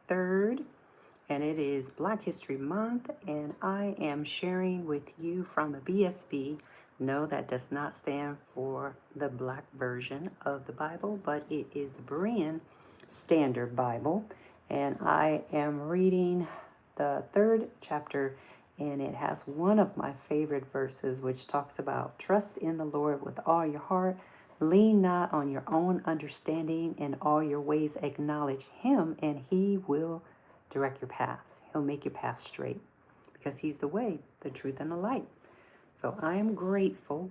3rd, and it is Black History Month, and I am sharing with you from the BSB. No, that does not stand for the Black version of the Bible, but it is the Berean Standard Bible, and I am reading the 3rd chapter, and it has one of my favorite verses, which talks about trust in the Lord with all your heart. Lean not on your own understanding. In all your ways acknowledge him, and he will direct your paths. He'll make your path straight because he's the way, the truth, and the light. So I am grateful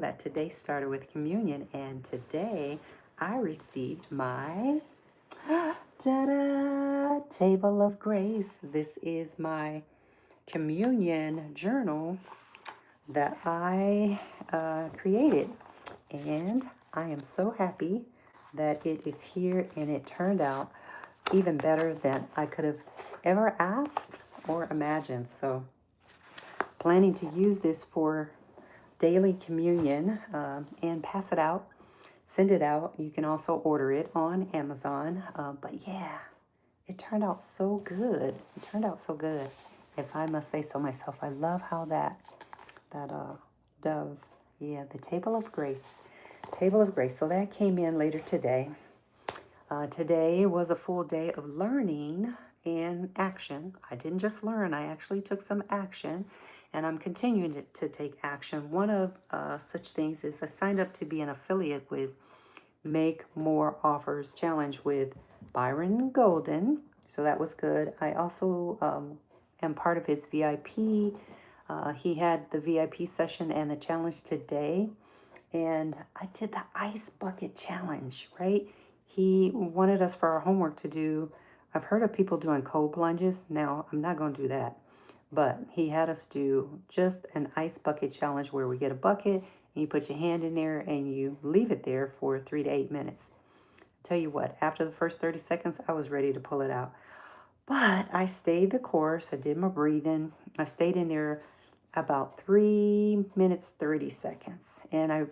that today started with communion, and today I received my ta-da, table of grace. This is my communion journal that I created, and I am so happy that it is here, and it turned out even better than I could have ever asked or imagined. So planning to use this for daily communion, and pass it out, send it out. You can also order it on Amazon. But yeah, it turned out so good. It turned out so good. If I must say so myself, I love how that dove, yeah, the table of grace. Table of grace. So that came in later today. Today was a full day of learning and action. I didn't just learn, I actually took some action, and I'm continuing to take action. One of such things is I signed up to be an affiliate with Make More Offers Challenge with Byron Golden. So that was good. I also am part of his VIP. He had the VIP session and the challenge today, and I did the ice bucket challenge, right? He wanted us for our homework to do, I've heard of people doing cold plunges. Now, I'm not going to do that. But he had us do just an ice bucket challenge where we get a bucket and you put your hand in there and you leave it there for 3 to 8 minutes. Tell you what, after the first 30 seconds, I was ready to pull it out. But I stayed the course. I did my breathing. I stayed in there about 3 minutes, 30 seconds. And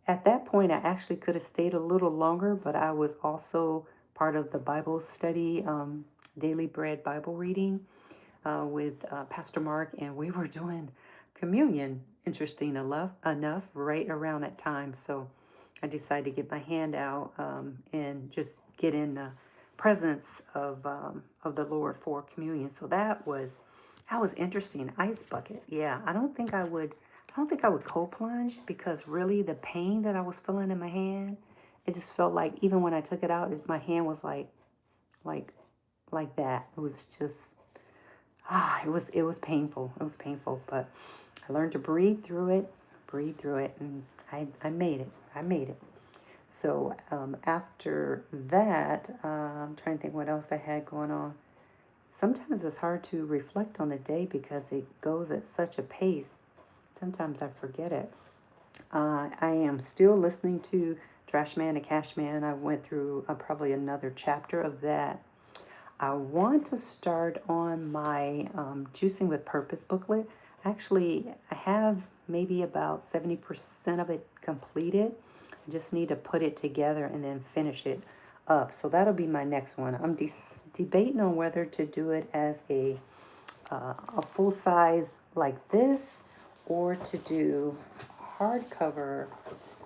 at that point, I actually could have stayed a little longer, but I was also part of the Bible study, Daily Bread Bible reading with Pastor Mark, and we were doing communion, interesting enough, right around that time. So I decided to get my hand out and just get in the presence of the Lord for communion. So that was interesting. Ice bucket, yeah. I don't think I would cold plunge, because really the pain that I was feeling in my hand, it just felt like even when I took it out, my hand was like that. It was just it was painful. It was painful, but I learned to breathe through it, and I made it. I made it. So after that, I'm trying to think what else I had going on. Sometimes it's hard to reflect on a day because it goes at such a pace. Sometimes I forget it. I am still listening to Trash Man and Cash Man. I went through probably another chapter of that. I want to start on my Juicing with Purpose booklet. Actually, I have maybe about 70% of it completed. I just need to put it together and then finish it up. So that'll be my next one. I'm debating on whether to do it as a full size like this, or to do hardcover.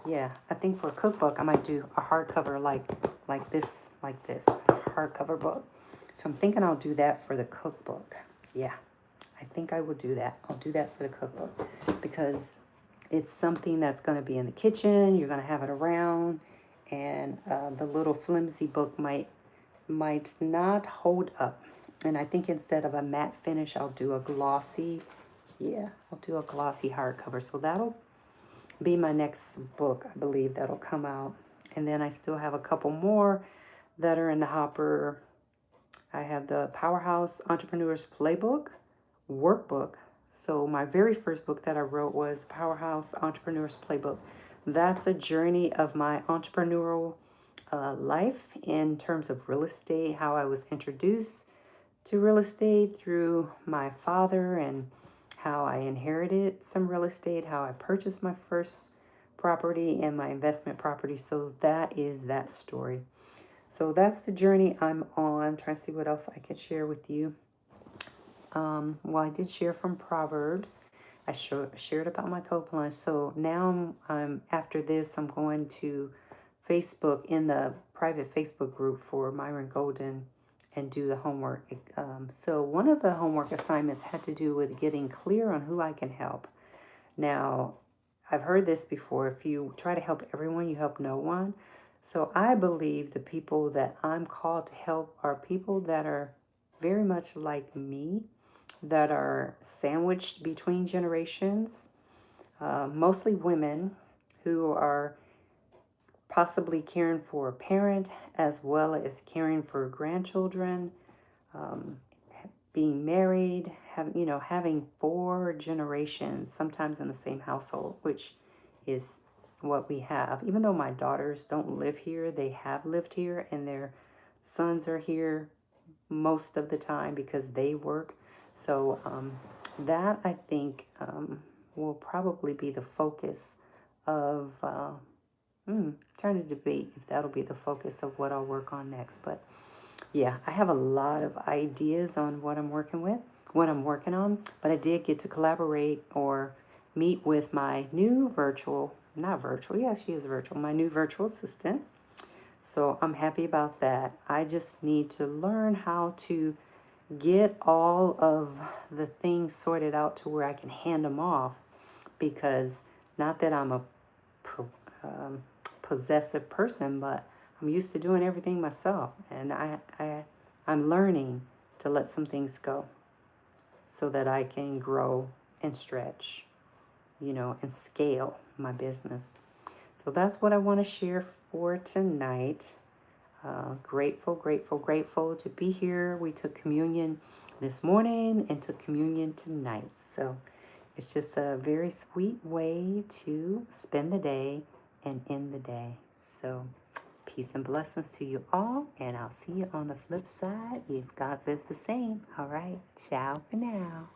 Yeah, I think for a cookbook I might do a hardcover like this hardcover book. So I'm thinking I'll do that for the cookbook. Yeah, I think I will do that. I'll do that for the cookbook because it's something that's going to be in the kitchen. You're going to have it around, and the little flimsy book might not hold up. And I think instead of a matte finish, I'll do a glossy. Yeah, I'll do a glossy hardcover. So that'll be my next book, I believe, that'll come out. And then I still have a couple more that are in the hopper. I have the Powerhouse Entrepreneurs Playbook workbook. So my very first book that I wrote was Powerhouse Entrepreneurs Playbook. That's a journey of my entrepreneurial life in terms of real estate, how I was introduced to real estate through my father, and how I inherited some real estate, how I purchased my first property and my investment property. So that is that story. So that's the journey I'm on. Trying to see what else I can share with you. Well, I did share from Proverbs. I shared about my co-plunge. So now I'm after this, I'm going to Facebook in the private Facebook group for Myron Golden and do the homework. So one of the homework assignments had to do with getting clear on who I can help. Now, I've heard this before. If you try to help everyone, you help no one. So I believe the people that I'm called to help are people that are very much like me, that are sandwiched between generations, mostly women who are possibly caring for a parent as well as caring for grandchildren, um, being married, having 4 generations, sometimes in the same household, which is what we have. Even though my daughters don't live here, they have lived here, and their sons are here most of the time because they work. So that I think will probably be the focus of. Trying to debate if that'll be the focus of what I'll work on next. But yeah, I have a lot of ideas on what I'm working with, what I'm working on. But I did get to collaborate or meet with my new not virtual, yeah, she is virtual, my new virtual assistant. So I'm happy about that. I just need to learn how to get all of the things sorted out to where I can hand them off, because not that I'm a um, possessive person, but I'm used to doing everything myself, and I'm learning to let some things go so that I can grow and stretch, and scale my business. So that's what I want to share for tonight. Grateful, grateful, grateful to be here. We took communion this morning and took communion tonight. So it's just a very sweet way to spend the day and end the day. So peace and blessings to you all, and I'll see you on the flip side if God says the same. All right, ciao for now.